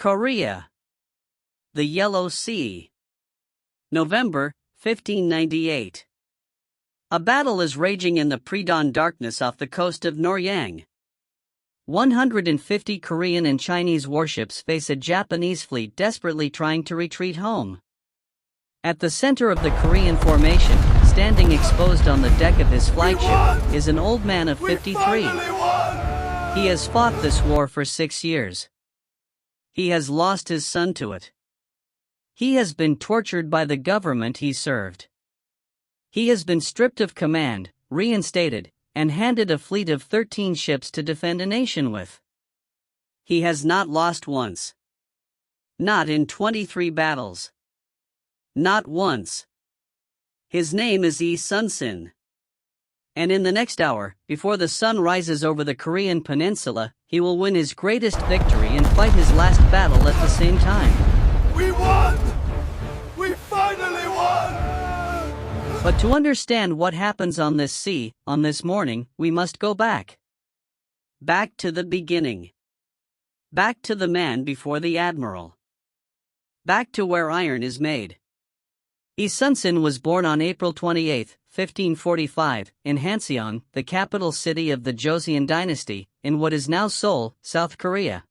Korea. The Yellow Sea. November, 1598. A battle is raging in the pre-dawn darkness off the coast of Noryang. 150 Korean and Chinese warships face a Japanese fleet desperately trying to retreat home. At the center of the Korean formation, standing exposed on the deck of his flagship, is an old man of 53. He has fought this war for 6 years. He has lost his son to it. He has been tortured by the government he served. He has been stripped of command, reinstated, and handed a fleet of 13 ships to defend a nation with. He has not lost once. Not in 23 battles. Not once. His name is Yi Sun-sin. And in the next hour, before the sun rises over the Korean peninsula, he will win his greatest victory and fight his last battle at the same time. We won! We finally won! But to understand what happens on this sea, on this morning, we must go back. Back to the beginning. Back to the man before the admiral. Back to where iron is made. Yi Sun-sin was born on April 28, 1545, in Hansan, the capital city of the Joseon dynasty, in what is now Seoul, South Korea.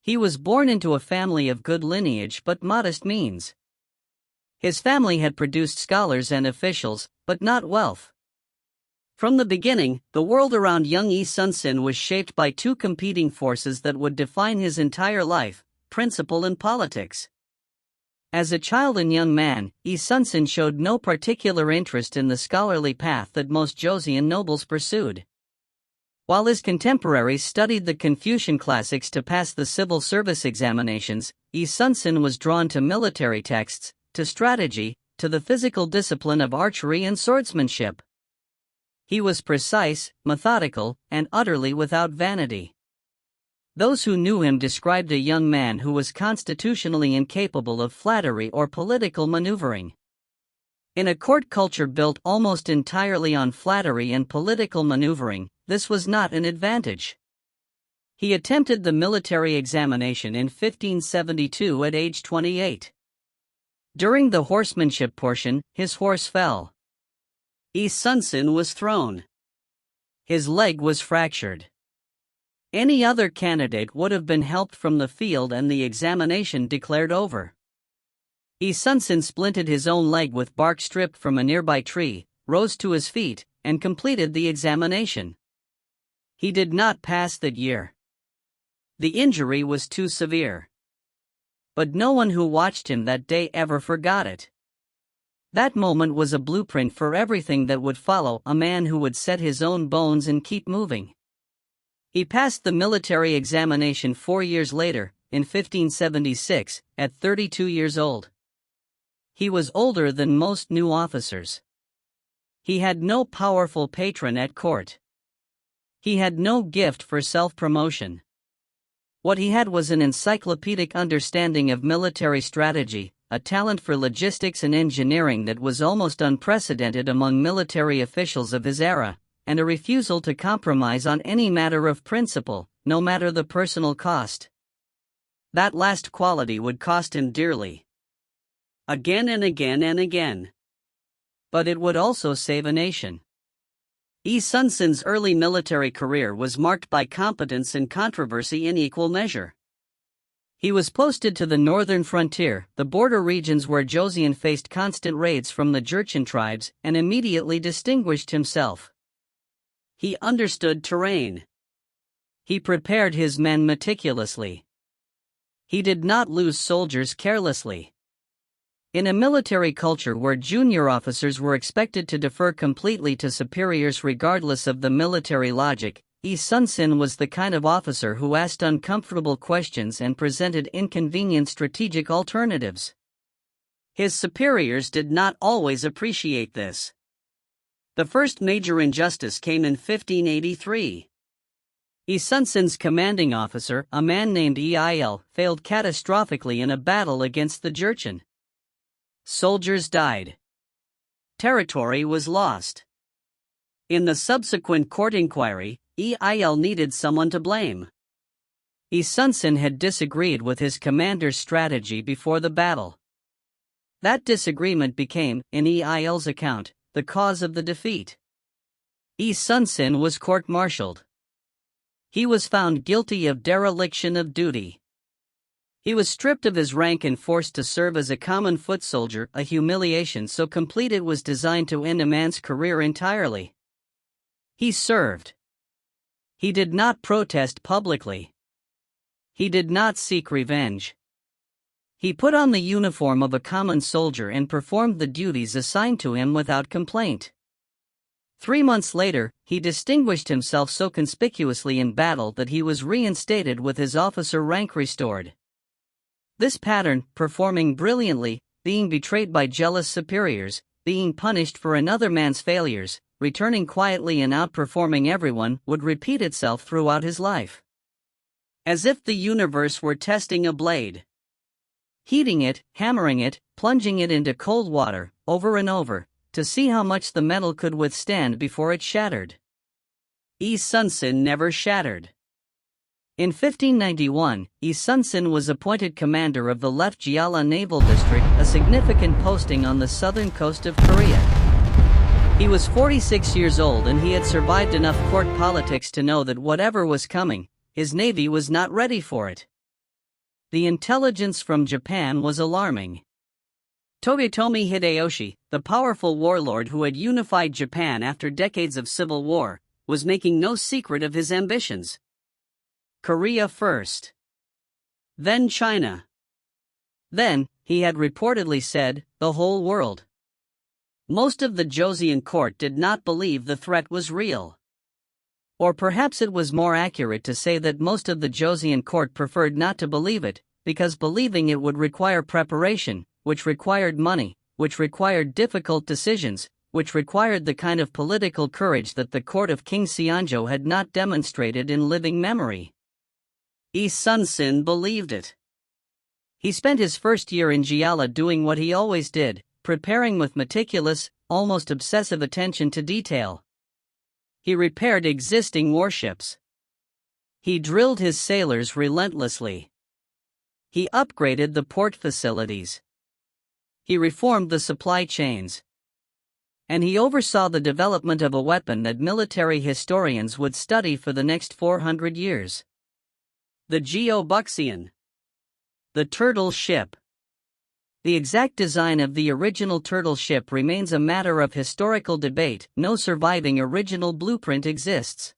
He was born into a family of good lineage but modest means. His family had produced scholars and officials, but not wealth. From the beginning, the world around young Yi Sun-sin was shaped by two competing forces that would define his entire life: principle and politics. As a child and young man, Yi Sun-sin showed no particular interest in the scholarly path that most Joseon nobles pursued. While his contemporaries studied the Confucian classics to pass the civil service examinations, Yi Sun-sin was drawn to military texts, to strategy, to the physical discipline of archery and swordsmanship. He was precise, methodical, and utterly without vanity. Those who knew him described a young man who was constitutionally incapable of flattery or political maneuvering. In a court culture built almost entirely on flattery and political maneuvering, this was not an advantage. He attempted the military examination in 1572 at age 28. During the horsemanship portion, his horse fell. Yi Sun-sin was thrown. His leg was fractured. Any other candidate would have been helped from the field and the examination declared over. Yi Sun-sin splinted his own leg with bark stripped from a nearby tree, rose to his feet, and completed the examination. He did not pass that year. The injury was too severe. But no one who watched him that day ever forgot it. That moment was a blueprint for everything that would follow: a man who would set his own bones and keep moving. He passed the military examination 4 years later, in 1576, at 32 years old. He was older than most new officers. He had no powerful patron at court. He had no gift for self-promotion. What he had was an encyclopedic understanding of military strategy, a talent for logistics and engineering that was almost unprecedented among military officials of his era, and a refusal to compromise on any matter of principle, no matter the personal cost. That last quality would cost him dearly. Again and again and again. But it would also save a nation. Yi Sun-sin's early military career was marked by competence and controversy in equal measure. He was posted to the northern frontier, the border regions where Joseon faced constant raids from the Jurchen tribes, and immediately distinguished himself. He understood terrain. He prepared his men meticulously. He did not lose soldiers carelessly. In a military culture where junior officers were expected to defer completely to superiors regardless of the military logic, Yi Sun-sin was the kind of officer who asked uncomfortable questions and presented inconvenient strategic alternatives. His superiors did not always appreciate this. The first major injustice came in 1583. Yi Sun-sin's commanding officer, a man named Il, failed catastrophically in a battle against the Jurchen. Soldiers died. Territory was lost. In the subsequent court inquiry, Il needed someone to blame. Yi Sun-sin had disagreed with his commander's strategy before the battle. That disagreement became, in Yi's account, the cause of the defeat. Yi Sun-sin was court-martialed. He was found guilty of dereliction of duty. He was stripped of his rank and forced to serve as a common foot soldier, a humiliation so complete it was designed to end a man's career entirely. He served. He did not protest publicly. He did not seek revenge. He put on the uniform of a common soldier and performed the duties assigned to him without complaint. 3 months later, he distinguished himself so conspicuously in battle that he was reinstated with his officer rank restored. This pattern, performing brilliantly, being betrayed by jealous superiors, being punished for another man's failures, returning quietly and outperforming everyone, would repeat itself throughout his life. As if the universe were testing a blade. Heating it, hammering it, plunging it into cold water, over and over, to see how much the metal could withstand before it shattered. Yi Sun-sin never shattered. In 1591, Yi Sun-sin was appointed commander of the left Jeolla Naval District, a significant posting on the southern coast of Korea. He was 46 years old and he had survived enough court politics to know that whatever was coming, his navy was not ready for it. The intelligence from Japan was alarming. Toyotomi Hideyoshi, the powerful warlord who had unified Japan after decades of civil war, was making no secret of his ambitions. Korea first. Then China. Then, he had reportedly said, the whole world. Most of the Joseon court did not believe the threat was real. Or perhaps it was more accurate to say that most of the Joseon court preferred not to believe it, because believing it would require preparation, which required money, which required difficult decisions, which required the kind of political courage that the court of King Seonjo had not demonstrated in living memory. Yi Sun-sin believed it. He spent his first year in Jeolla doing what he always did, preparing with meticulous, almost obsessive attention to detail. He repaired existing warships. He drilled his sailors relentlessly. He upgraded the port facilities. He reformed the supply chains. And he oversaw the development of a weapon that military historians would study for the next 400 years. The Geo-Buxian. The turtle ship. The exact design of the original turtle ship remains a matter of historical debate. No surviving original blueprint exists.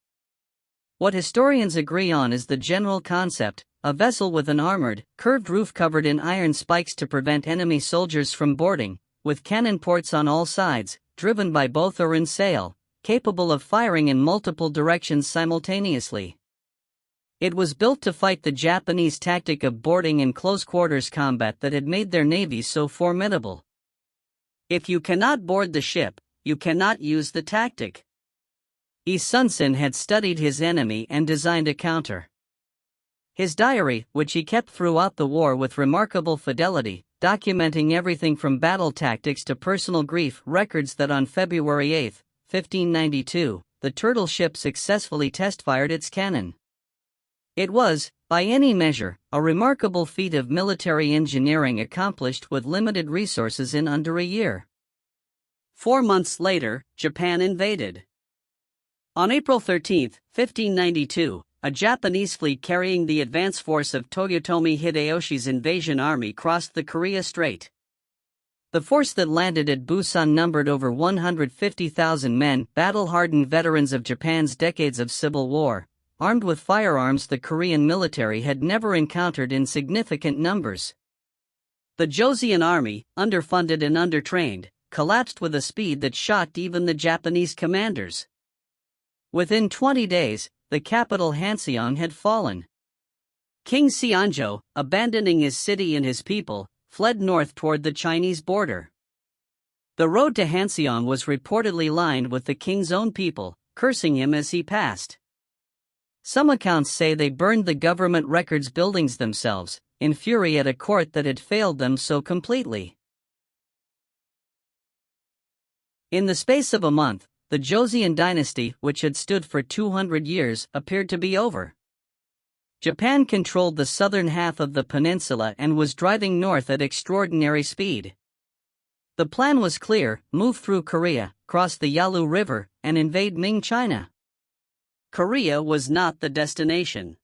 What historians agree on is the general concept: a vessel with an armored, curved roof covered in iron spikes to prevent enemy soldiers from boarding, with cannon ports on all sides, driven by both oar and sail, capable of firing in multiple directions simultaneously. It was built to fight the Japanese tactic of boarding and close-quarters combat that had made their navies so formidable. If you cannot board the ship, you cannot use the tactic. Yi Sun-sin had studied his enemy and designed a counter. His diary, which he kept throughout the war with remarkable fidelity, documenting everything from battle tactics to personal grief, records that on February 8, 1592, the turtle ship successfully test-fired its cannon. It was, by any measure, a remarkable feat of military engineering accomplished with limited resources in under a year. 4 months later, Japan invaded. On April 13, 1592, a Japanese fleet carrying the advance force of Toyotomi Hideyoshi's invasion army crossed the Korea Strait. The force that landed at Busan numbered over 150,000 men, battle-hardened veterans of Japan's decades of civil war, armed with firearms the Korean military had never encountered in significant numbers. The Joseon army, underfunded and undertrained, collapsed with a speed that shocked even the Japanese commanders. Within 20 days, the capital Hansan had fallen. King Seonjo, abandoning his city and his people, fled north toward the Chinese border. The road to Hansan was reportedly lined with the king's own people, cursing him as he passed. Some accounts say they burned the government records buildings themselves, in fury at a court that had failed them so completely. In the space of a month, the Joseon dynasty, which had stood for 200 years, appeared to be over. Japan controlled the southern half of the peninsula and was driving north at extraordinary speed. The plan was clear: move through Korea, cross the Yalu River, and invade Ming China. Korea was not the destination.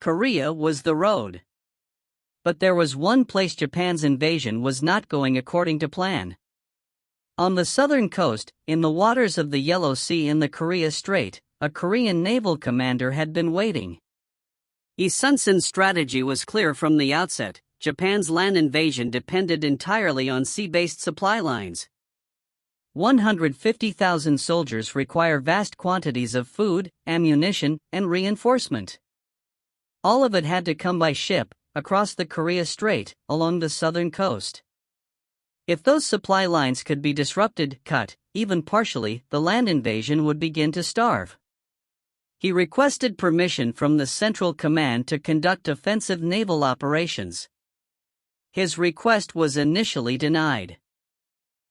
Korea was the road. But there was one place Japan's invasion was not going according to plan. On the southern coast, in the waters of the Yellow Sea in the Korea Strait, a Korean naval commander had been waiting. Yi Sun-sin's strategy was clear from the outset: Japan's land invasion depended entirely on sea-based supply lines. 150,000 soldiers require vast quantities of food, ammunition, and reinforcement. All of it had to come by ship, across the Korea Strait, along the southern coast. If those supply lines could be disrupted, cut, even partially, the land invasion would begin to starve. He requested permission from the Central Command to conduct offensive naval operations. His request was initially denied.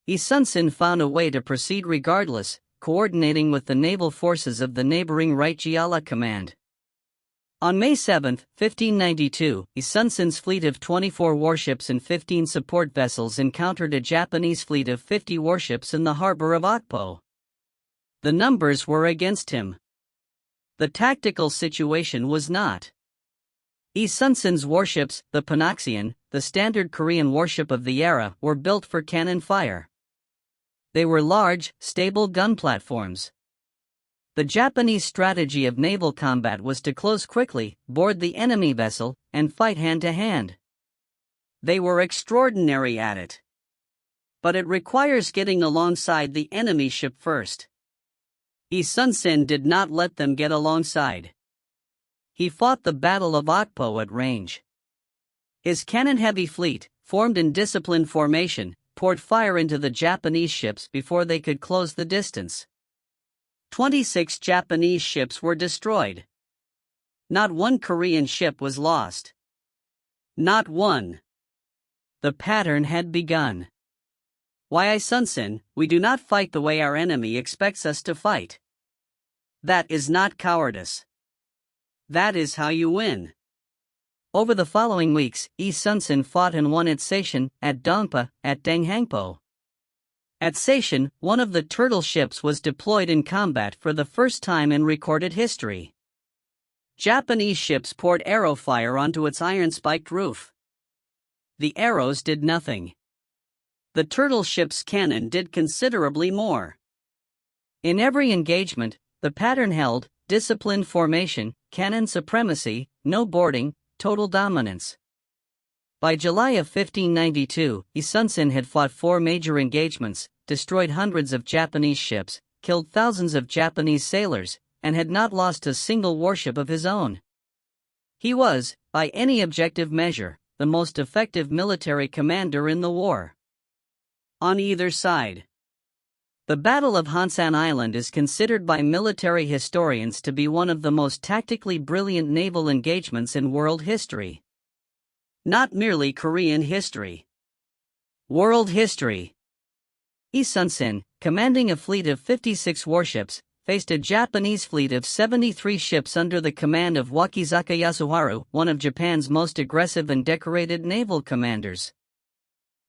Yi Sun-sin found a way to proceed regardless, coordinating with the naval forces of the neighboring Right Jiala Command. On May 7, 1592, Yi Sun-sin's fleet of 24 warships and 15 support vessels encountered a Japanese fleet of 50 warships in the harbor of Okpo. The numbers were against him. The tactical situation was not. Yi Sun-sin's warships, the Panoxian, the standard Korean warship of the era, were built for cannon fire. They were large, stable gun platforms. The Japanese strategy of naval combat was to close quickly, board the enemy vessel, and fight hand-to-hand. They were extraordinary at it. But it requires getting alongside the enemy ship first. Yi Sun-sin did not let them get alongside. He fought the Battle of Okpo at range. His cannon-heavy fleet, formed in disciplined formation, poured fire into the Japanese ships before they could close the distance. 26 Japanese ships were destroyed. Not one Korean ship was lost. Not one. The pattern had begun. Yi Sun-sin, we do not fight the way our enemy expects us to fight. That is not cowardice. That is how you win. Over the following weeks, Yi Sun-sin fought and won at Seishan, at Dongpa, at Danghangpo. At Seishan, one of the turtle ships was deployed in combat for the first time in recorded history. Japanese ships poured arrow fire onto its iron-spiked roof. The arrows did nothing. The turtle ship's cannon did considerably more. In every engagement, the pattern held: disciplined formation, cannon supremacy, no boarding, total dominance. By July of 1592, Yi Sun-sin had fought 4 major engagements, destroyed hundreds of Japanese ships, killed thousands of Japanese sailors, and had not lost a single warship of his own. He was, by any objective measure, the most effective military commander in the war. On either side. The Battle of Hansan Island is considered by military historians to be one of the most tactically brilliant naval engagements in world history. Not merely Korean history. World history. Yi Sun-sin, commanding a fleet of 56 warships, faced a Japanese fleet of 73 ships under the command of Wakizaka Yasuharu, one of Japan's most aggressive and decorated naval commanders.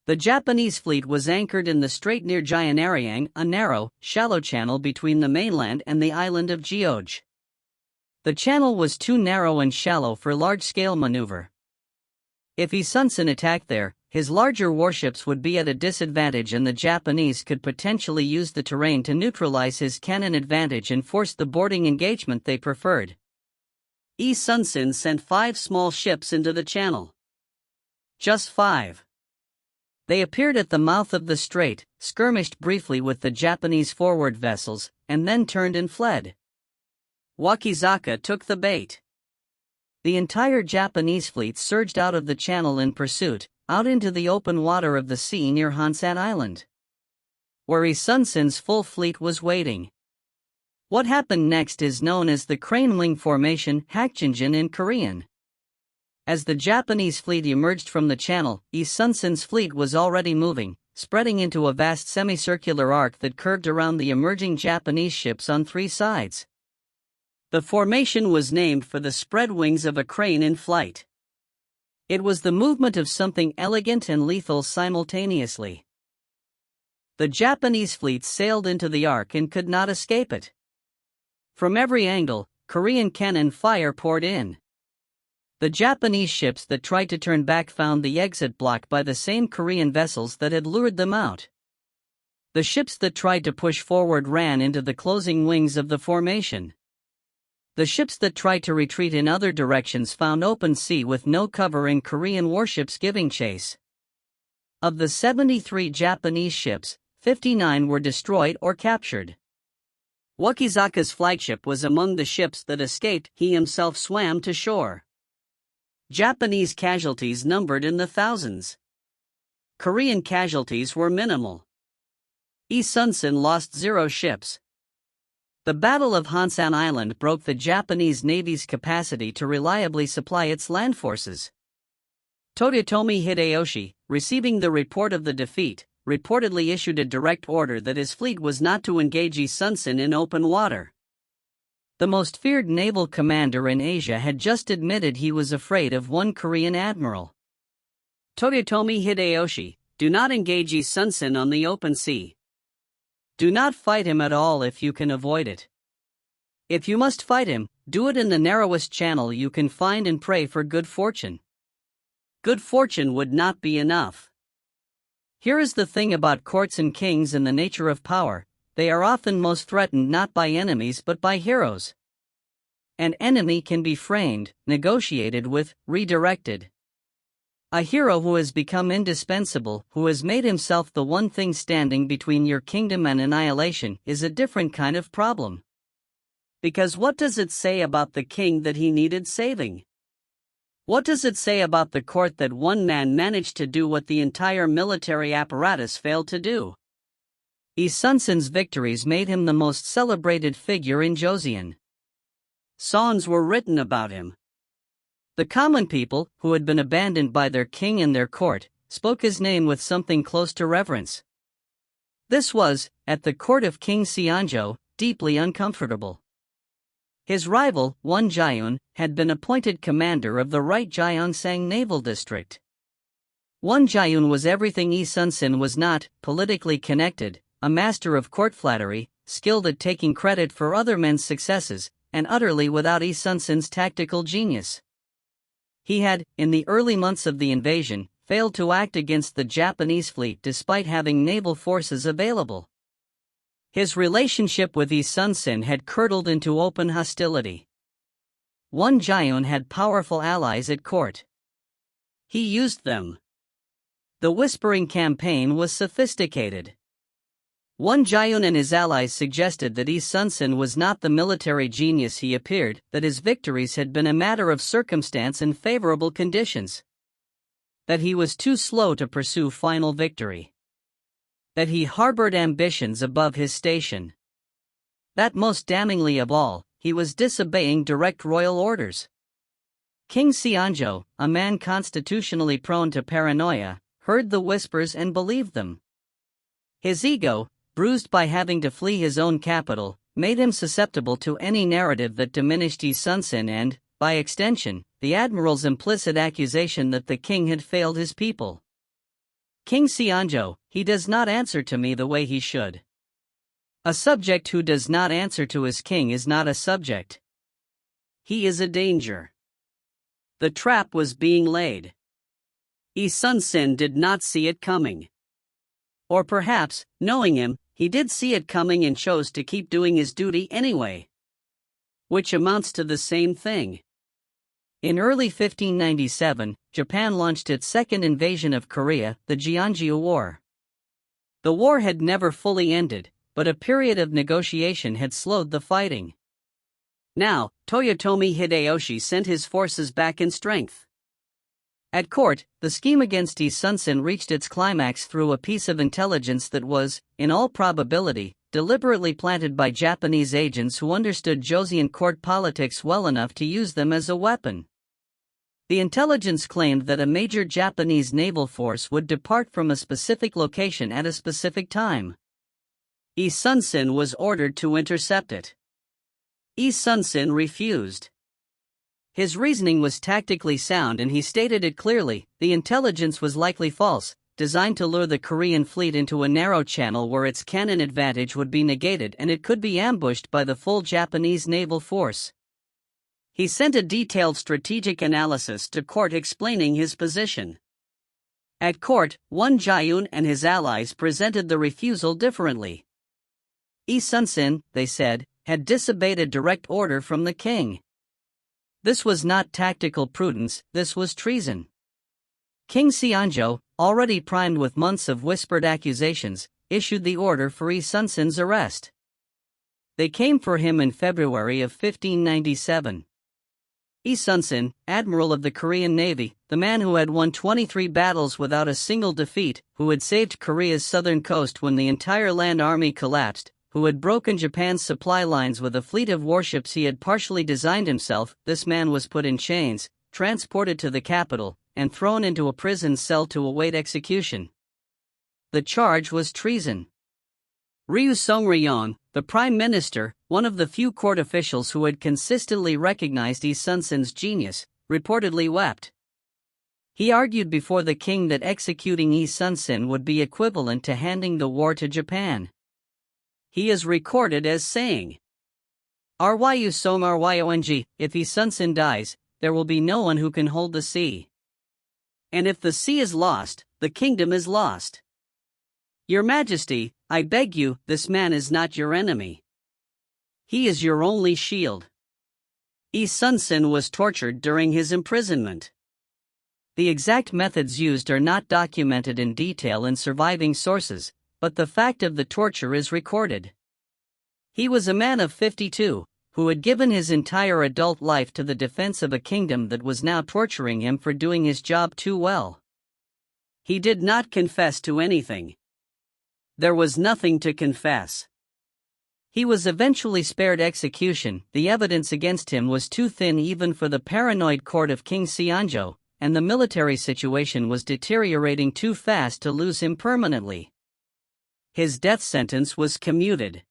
The Japanese fleet was anchored in the strait near Chilchonryang, a narrow, shallow channel between the mainland and the island of Jeoj. The channel was too narrow and shallow for large-scale maneuver. If Yi Sun-sin attacked there, his larger warships would be at a disadvantage and the Japanese could potentially use the terrain to neutralize his cannon advantage and force the boarding engagement they preferred. Yi Sun-sin sent 5 small ships into the channel. Just 5. They appeared at the mouth of the strait, skirmished briefly with the Japanese forward vessels, and then turned and fled. Wakizaka took the bait. The entire Japanese fleet surged out of the channel in pursuit, out into the open water of the sea near Hansan Island, where Yi Sun-sin's full fleet was waiting. What happened next is known as the crane wing formation, Hakjinjin in Korean. As the Japanese fleet emerged from the channel, Yi Sun-sin's fleet was already moving, spreading into a vast semicircular arc that curved around the emerging Japanese ships on 3 sides. The formation was named for the spread wings of a crane in flight. It was the movement of something elegant and lethal simultaneously. The Japanese fleet sailed into the arc and could not escape it. From every angle, Korean cannon fire poured in. The Japanese ships that tried to turn back found the exit blocked by the same Korean vessels that had lured them out. The ships that tried to push forward ran into the closing wings of the formation. The ships that tried to retreat in other directions found open sea with no cover and Korean warships giving chase. Of the 73 Japanese ships, 59 were destroyed or captured. Wakizaka's flagship was among the ships that escaped. He himself swam to shore. Japanese casualties numbered in the thousands. Korean casualties were minimal. Yi Sun-sin lost 0 ships. The Battle of Hansan Island broke the Japanese Navy's capacity to reliably supply its land forces. Toyotomi Hideyoshi, receiving the report of the defeat, reportedly issued a direct order that his fleet was not to engage Yi Sun-sin in open water. The most feared naval commander in Asia had just admitted he was afraid of one Korean admiral. Toyotomi Hideyoshi, do not engage Yi Sun-sin on the open sea. Do not fight him at all if you can avoid it. If you must fight him, do it in the narrowest channel you can find and pray for good fortune. Good fortune would not be enough. Here is the thing about courts and kings and the nature of power: they are often most threatened not by enemies but by heroes. An enemy can be framed, negotiated with, redirected. A hero who has become indispensable, who has made himself the one thing standing between your kingdom and annihilation, is a different kind of problem. Because what does it say about the king that he needed saving? What does it say about the court that one man managed to do what the entire military apparatus failed to do? Yi Sun-sin's victories made him the most celebrated figure in Joseon. Songs were written about him. The common people, who had been abandoned by their king and their court, spoke his name with something close to reverence. This was, at the court of King Seonjo, deeply uncomfortable. His rival, Won Jaeun, had been appointed commander of the right Gyeongsang Naval District. Won Jaeun was everything Yi Sun-sin was not: politically connected, a master of court flattery, skilled at taking credit for other men's successes, and utterly without Yi Sun-sin's tactical genius. He had, in the early months of the invasion, failed to act against the Japanese fleet despite having naval forces available. His relationship with Yi Sun-sin had curdled into open hostility. Won Jaeun had powerful allies at court. He used them. The whispering campaign was sophisticated. Won Jaeun and his allies suggested that Yi Sun-sin was not the military genius he appeared, that his victories had been a matter of circumstance and favorable conditions. That he was too slow to pursue final victory. That he harbored ambitions above his station. That most damningly of all, he was disobeying direct royal orders. King Seonjo, a man constitutionally prone to paranoia, heard the whispers and believed them. His ego, bruised by having to flee his own capital, made him susceptible to any narrative that diminished Yi Sun-sin and, by extension, the admiral's implicit accusation that the king had failed his people. King Seonjo, he does not answer to me the way he should. A subject who does not answer to his king is not a subject. He is a danger. The trap was being laid. Yi Sun-sin did not see it coming. Or perhaps, knowing him, he did see it coming and chose to keep doing his duty anyway. Which amounts to the same thing. In early 1597, Japan launched its second invasion of Korea, the Jeonju War. The war had never fully ended, but a period of negotiation had slowed the fighting. Now, Toyotomi Hideyoshi sent his forces back in strength. At court, the scheme against Yi Sun-sin reached its climax through a piece of intelligence that was, in all probability, deliberately planted by Japanese agents who understood Joseon court politics well enough to use them as a weapon. The intelligence claimed that a major Japanese naval force would depart from a specific location at a specific time. Yi Sun-sin was ordered to intercept it. Yi Sun-sin refused. His reasoning was tactically sound and he stated it clearly: the intelligence was likely false, designed to lure the Korean fleet into a narrow channel where its cannon advantage would be negated and it could be ambushed by the full Japanese naval force. He sent a detailed strategic analysis to court explaining his position. At court, Won Jae-un and his allies presented the refusal differently. Yi Sun-sin, they said, had disobeyed a direct order from the king. This was not tactical prudence, this was treason. King Seonjo, already primed with months of whispered accusations, issued the order for Yi Sun-sin's arrest. They came for him in February of 1597. Yi Sun-sin, Admiral of the Korean Navy, the man who had won 23 battles without a single defeat, who had saved Korea's southern coast when the entire land army collapsed, who had broken Japan's supply lines with a fleet of warships he had partially designed himself, this man was put in chains, transported to the capital, and thrown into a prison cell to await execution. The charge was treason. Chilchonryang, the prime minister, one of the few court officials who had consistently recognized Yi Sun-sin's genius, reportedly wept. He argued before the king that executing Yi Sun-sin would be equivalent to handing the war to Japan. He is recorded as saying, "Ryusong, if Yi Sun-sin dies, there will be no one who can hold the sea. And if the sea is lost, the kingdom is lost. Your Majesty, I beg you, this man is not your enemy. He is your only shield." Yi Sun-sin was tortured during his imprisonment. The exact methods used are not documented in detail in surviving sources, but the fact of the torture is recorded. He was a man of 52, who had given his entire adult life to the defense of a kingdom that was now torturing him for doing his job too well. He did not confess to anything. There was nothing to confess. He was eventually spared execution. The evidence against him was too thin even for the paranoid court of King Seonjo, and the military situation was deteriorating too fast to lose him permanently. His death sentence was commuted.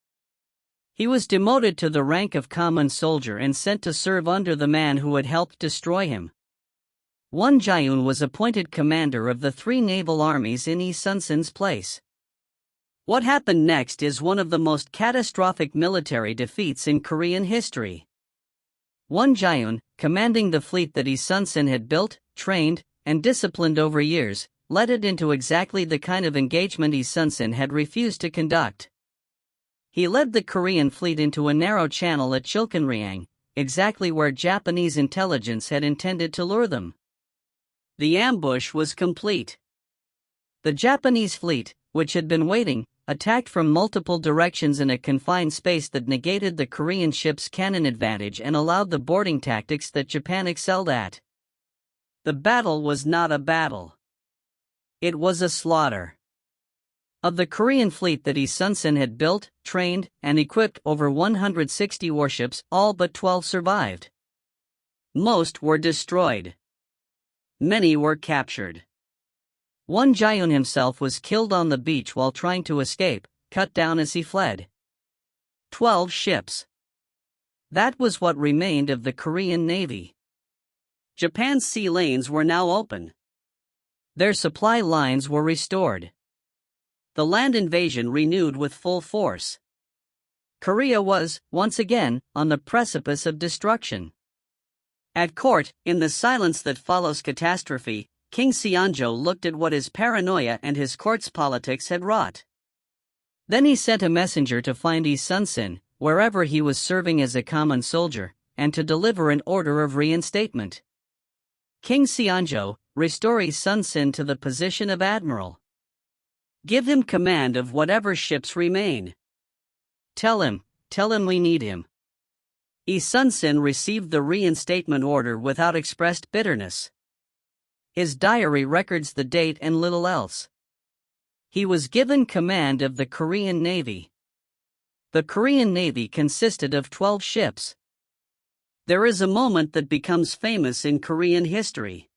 He was demoted to the rank of common soldier and sent to serve under the man who had helped destroy him. Won Jae-un was appointed commander of the 3 naval armies in Yi Sun-sin's place. What happened next is one of the most catastrophic military defeats in Korean history. Won Jae-un, commanding the fleet that Yi Sun-sin had built, trained, and disciplined over years, led it into exactly the kind of engagement Yi Sun-sin had refused to conduct. He led the Korean fleet into a narrow channel at Chilchonryang, exactly where Japanese intelligence had intended to lure them. The ambush was complete. The Japanese fleet, which had been waiting, attacked from multiple directions in a confined space that negated the Korean ship's cannon advantage and allowed the boarding tactics that Japan excelled at. The battle was not a battle. It was a slaughter. Of the Korean fleet that Yi Sun-sin had built, trained, and equipped over 160 warships, all but 12 survived. Most were destroyed. Many were captured. Won Jae-un himself was killed on the beach while trying to escape, cut down as he fled. 12 ships. That was what remained of the Korean Navy. Japan's sea lanes were now open. Their supply lines were restored. The land invasion renewed with full force. Korea was, once again, on the precipice of destruction. At court, in the silence that follows catastrophe, King Seonjo looked at what his paranoia and his court's politics had wrought. Then he sent a messenger to find Yi Sun-sin, wherever he was serving as a common soldier, and to deliver an order of reinstatement. King Seonjo, restore Yi Sun-sin to the position of admiral. Give him command of whatever ships remain. Tell him we need him. Yi Sun-sin received the reinstatement order without expressed bitterness. His diary records the date and little else. He was given command of the Korean Navy. The Korean Navy consisted of 12 ships. There is a moment that becomes famous in Korean history.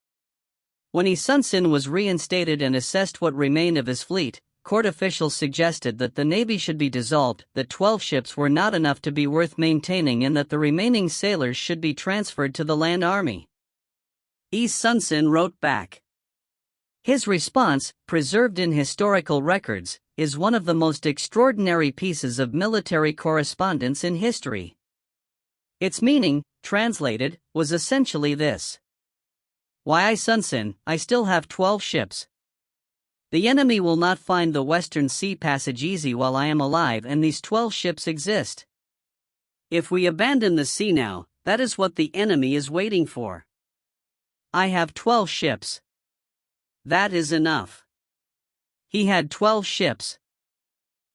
When Yi Sun-sin was reinstated and assessed what remained of his fleet, court officials suggested that the navy should be dissolved, that 12 ships were not enough to be worth maintaining, and that the remaining sailors should be transferred to the land army. Yi Sun-sin wrote back. His response, preserved in historical records, is one of the most extraordinary pieces of military correspondence in history. Its meaning, translated, was essentially this. Why, Yi Sun-sin, I still have 12 ships. The enemy will not find the Western Sea Passage easy while I am alive, and these 12 ships exist. If we abandon the sea now, that is what the enemy is waiting for. I have 12 ships. That is enough. He had 12 ships.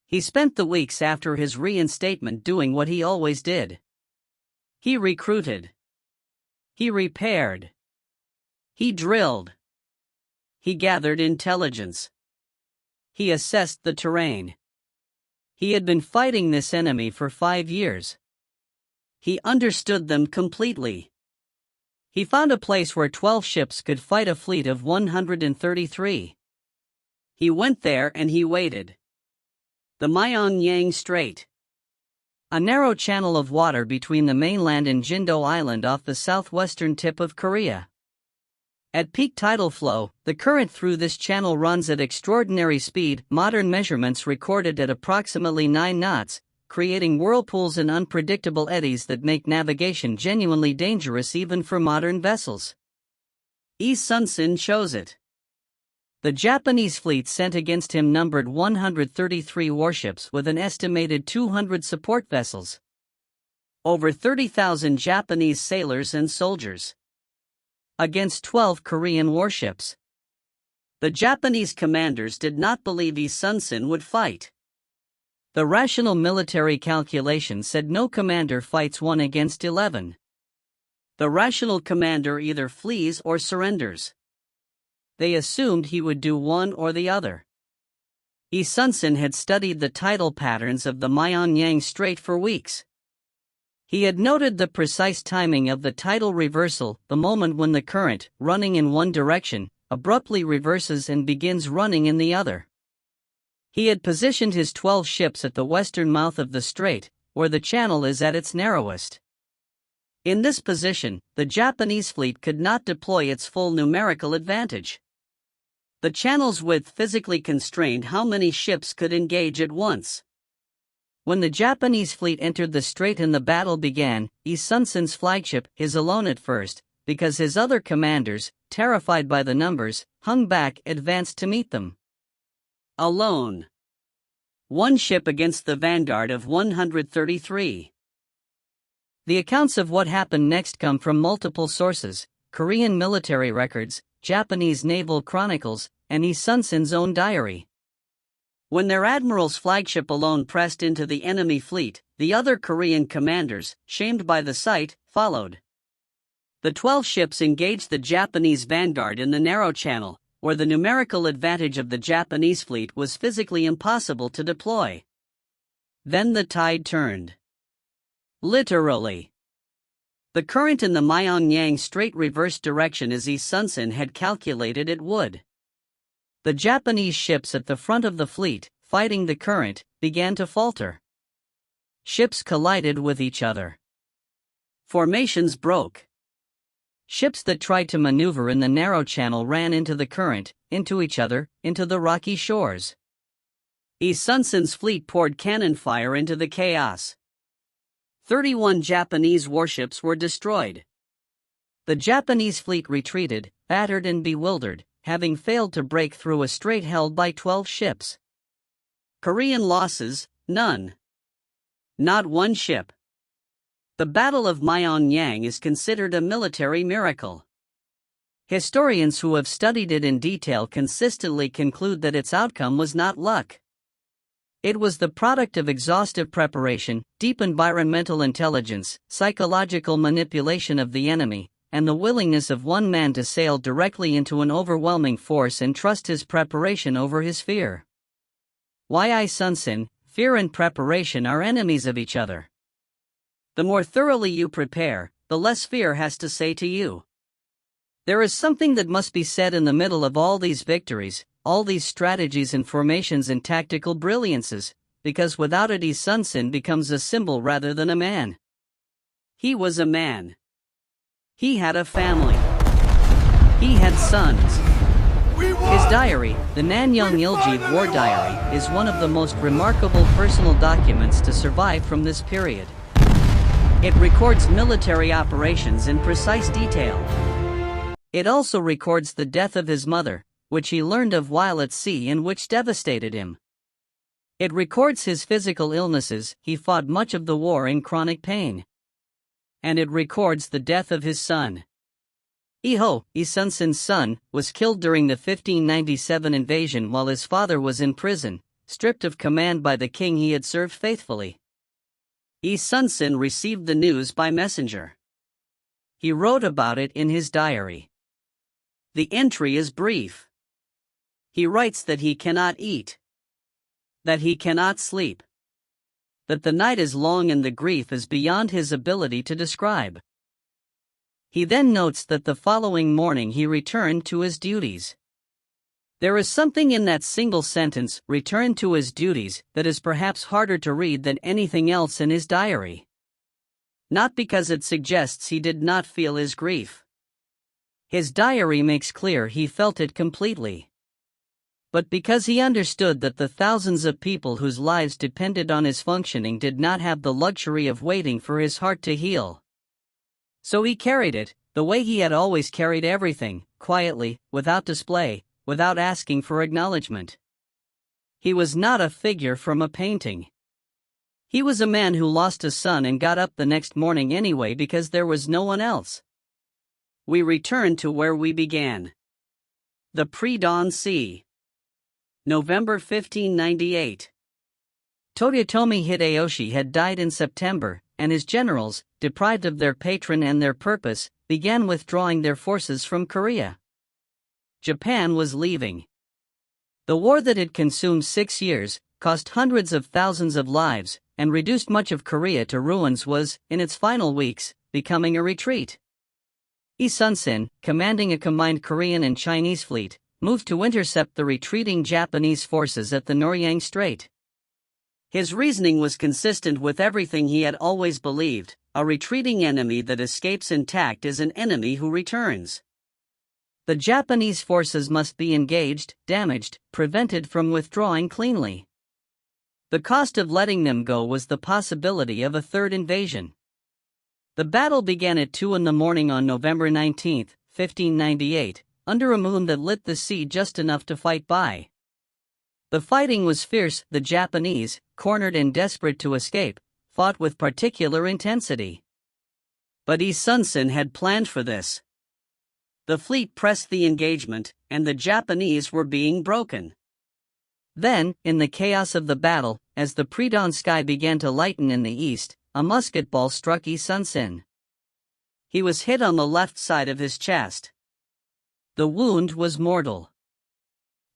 He spent the weeks after his reinstatement doing what he always did. He recruited. He repaired. He drilled. He gathered intelligence. He assessed the terrain. He had been fighting this enemy for 5 years. He understood them completely. He found a place where 12 ships could fight a fleet of 133. He went there and he waited. The Myeongnyang Strait. A narrow channel of water between the mainland and Jindo Island off the southwestern tip of Korea. At peak tidal flow, the current through this channel runs at extraordinary speed, modern measurements recorded at approximately 9 knots, creating whirlpools and unpredictable eddies that make navigation genuinely dangerous even for modern vessels. Yi Sun-sin chose it. The Japanese fleet sent against him numbered 133 warships with an estimated 200 support vessels. Over 30,000 Japanese sailors and soldiers. Against 12 Korean warships. The Japanese commanders did not believe Yi Sun-sin would fight. The rational military calculation said no commander fights 1 against 11. The rational commander either flees or surrenders. They assumed he would do one or the other. Yi Sun-sin had studied the tidal patterns of the Myeongnyang Strait for weeks. He had noted the precise timing of the tidal reversal, the moment when the current, running in one direction, abruptly reverses and begins running in the other. He had positioned his 12 ships at the western mouth of the strait, where the channel is at its narrowest. In this position, the Japanese fleet could not deploy its full numerical advantage. The channel's width physically constrained how many ships could engage at once. When the Japanese fleet entered the strait and the battle began, Yi Sun-sin's flagship, his alone at first, because his other commanders, terrified by the numbers, hung back, advanced to meet them. Alone. One ship against the vanguard of 133. The accounts of what happened next come from multiple sources: Korean military records, Japanese naval chronicles, and Yi Sun-sin's own diary. When their admiral's flagship alone pressed into the enemy fleet, the other Korean commanders, shamed by the sight, followed. The 12 ships engaged the Japanese vanguard in the narrow channel, where the numerical advantage of the Japanese fleet was physically impossible to deploy. Then the tide turned. Literally. The current in the Myeongnyang Strait reversed direction as Yi Sun-sin had calculated it would. The Japanese ships at the front of the fleet, fighting the current, began to falter. Ships collided with each other. Formations broke. Ships that tried to maneuver in the narrow channel ran into the current, into each other, into the rocky shores. Yi Sun-sin's fleet poured cannon fire into the chaos. 31 Japanese warships were destroyed. The Japanese fleet retreated, battered and bewildered, having failed to break through a strait held by 12 ships. Korean losses, none. Not one ship. The Battle of Myeongnyang is considered a military miracle. Historians who have studied it in detail consistently conclude that its outcome was not luck. It was the product of exhaustive preparation, deep environmental intelligence, psychological manipulation of the enemy, and the willingness of one man to sail directly into an overwhelming force and trust his preparation over his fear. Yi Sun-sin, fear and preparation are enemies of each other. The more thoroughly you prepare, the less fear has to say to you. There is something that must be said in the middle of all these victories: all these strategies and formations and tactical brilliances, because without it Yi Sun-sin becomes a symbol rather than a man. He was a man. He had a family. He had sons. His diary, the Myeongnyang War Diary, is one of the most remarkable personal documents to survive from this period. It records military operations in precise detail. It also records the death of his mother, which he learned of while at sea and which devastated him. It records his physical illnesses, he fought much of the war in chronic pain. And it records the death of his son. Yi Sun-sin's son, was killed during the 1597 invasion while his father was in prison, stripped of command by the king he had served faithfully. Yi Sun-sin received the news by messenger. He wrote about it in his diary. The entry is brief. He writes that he cannot eat, that he cannot sleep, that the night is long and the grief is beyond his ability to describe. He then notes that the following morning he returned to his duties. There is something in that single sentence, "returned to his duties," that is perhaps harder to read than anything else in his diary. Not because it suggests he did not feel his grief. His diary makes clear he felt it completely. But because he understood that the thousands of people whose lives depended on his functioning did not have the luxury of waiting for his heart to heal. So he carried it, the way he had always carried everything, quietly, without display, without asking for acknowledgement. He was not a figure from a painting. He was a man who lost a son and got up the next morning anyway because there was no one else. We return to where we began. The pre-dawn sea. November 1598. Toyotomi Hideyoshi had died in September, and his generals, deprived of their patron and their purpose, began withdrawing their forces from Korea. Japan was leaving. The war that had consumed 6 years, cost hundreds of thousands of lives, and reduced much of Korea to ruins was, in its final weeks, becoming a retreat. Yi Sun-sin, commanding a combined Korean and Chinese fleet, moved to intercept the retreating Japanese forces at the Noryang Strait. His reasoning was consistent with everything he had always believed: a retreating enemy that escapes intact is an enemy who returns. The Japanese forces must be engaged, damaged, prevented from withdrawing cleanly. The cost of letting them go was the possibility of a third invasion. The battle began at 2 a.m. on November 19, 1598, under a moon that lit the sea just enough to fight by. The fighting was fierce. The Japanese, cornered and desperate to escape, fought with particular intensity. But Yi Sun-sin had planned for this. The fleet pressed the engagement, and the Japanese were being broken. Then, in the chaos of the battle, as the pre-dawn sky began to lighten in the east, a musket ball struck Yi Sun-sin. He was hit on the left side of his chest. The wound was mortal.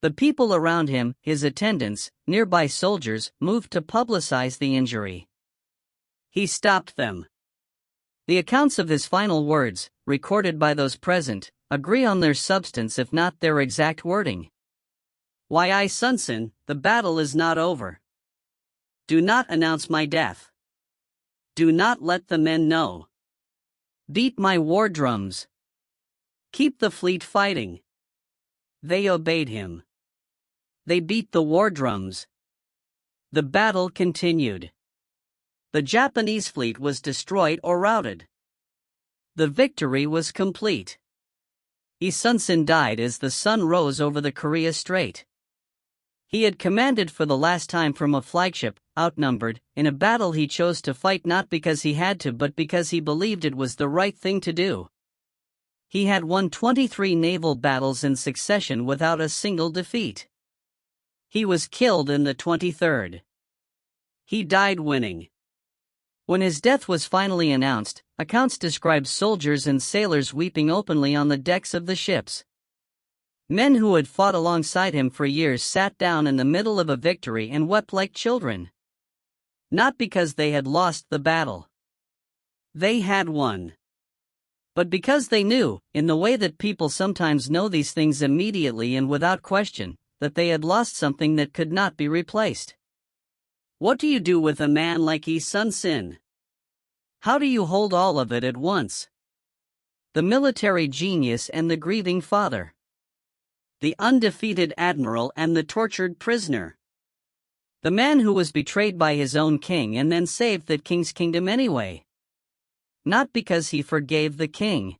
The people around him, his attendants, nearby soldiers, moved to publicize the injury. He stopped them. The accounts of his final words, recorded by those present, agree on their substance if not their exact wording. Yi Sun-sin, the battle is not over. Do not announce my death. Do not let the men know. Beat my war drums. Keep the fleet fighting. They obeyed him. They beat the war drums. The battle continued. The Japanese fleet was destroyed or routed. The victory was complete. Yi Sun-sin died as the sun rose over the Korea Strait. He had commanded for the last time from a flagship, outnumbered, in a battle he chose to fight not because he had to but because he believed it was the right thing to do. He had won 23 naval battles in succession without a single defeat. He was killed in the 23rd. He died winning. When his death was finally announced, accounts describe soldiers and sailors weeping openly on the decks of the ships. Men who had fought alongside him for years sat down in the middle of a victory and wept like children. Not because they had lost the battle. They had won. But because they knew, in the way that people sometimes know these things immediately and without question, that they had lost something that could not be replaced. What do you do with a man like Yi Sun-sin? How do you hold all of it at once? The military genius and the grieving father. The undefeated admiral and the tortured prisoner. The man who was betrayed by his own king and then saved that king's kingdom anyway. Not because he forgave the king,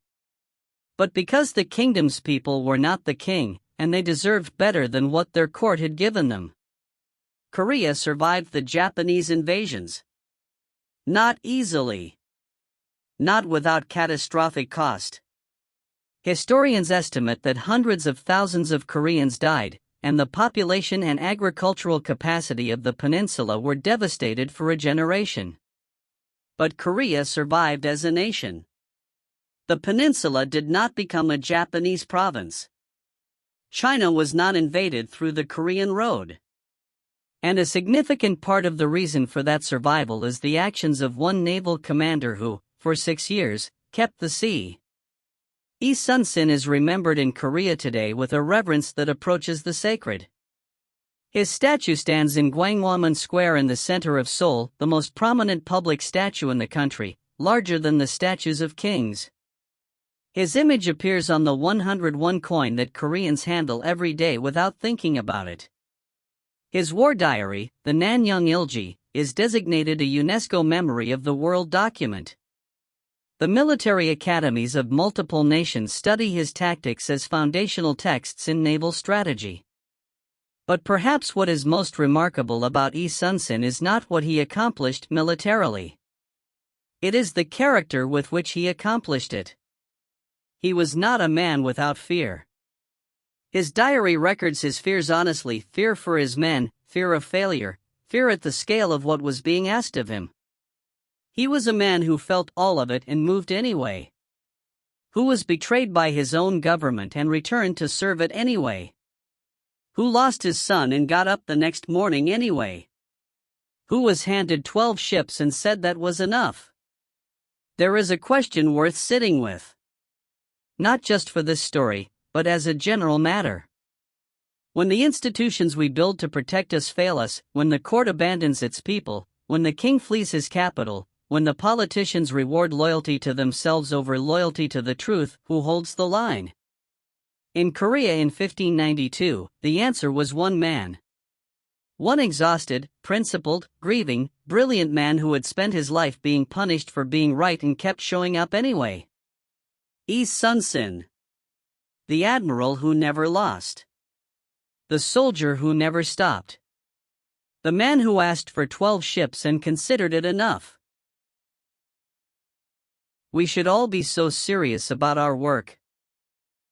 but because the kingdom's people were not the king, and they deserved better than what their court had given them. Korea survived the Japanese invasions. Not easily. Not without catastrophic cost. Historians estimate that hundreds of thousands of Koreans died, and the population and agricultural capacity of the peninsula were devastated for a generation. But Korea survived as a nation. The peninsula did not become a Japanese province. China was not invaded through the Korean Road. And a significant part of the reason for that survival is the actions of one naval commander who, for 6 years, kept the sea. Yi Sun-sin is remembered in Korea today with a reverence that approaches the sacred. His statue stands in Gwanghwamun Square in the center of Seoul, the most prominent public statue in the country, larger than the statues of kings. His image appears on the 101 coin that Koreans handle every day without thinking about it. His war diary, the Nanyang Ilji, is designated a UNESCO Memory of the World document. The military academies of multiple nations study his tactics as foundational texts in naval strategy. But perhaps what is most remarkable about Yi Sun-sin is not what he accomplished militarily. It is the character with which he accomplished it. He was not a man without fear. His diary records his fears honestly: fear for his men, fear of failure, fear at the scale of what was being asked of him. He was a man who felt all of it and moved anyway. Who was betrayed by his own government and returned to serve it anyway. Who lost his son and got up the next morning anyway. Who was handed 12 ships and said that was enough. There is a question worth sitting with. Not just for this story, but as a general matter. When the institutions we build to protect us fail us, when the court abandons its people, when the king flees his capital, when the politicians reward loyalty to themselves over loyalty to the truth, who holds the line? In Korea in 1592, the answer was one man. One exhausted, principled, grieving, brilliant man who had spent his life being punished for being right and kept showing up anyway. Yi Sun-sin. The admiral who never lost. The soldier who never stopped. The man who asked for 12 ships and considered it enough. We should all be so serious about our work.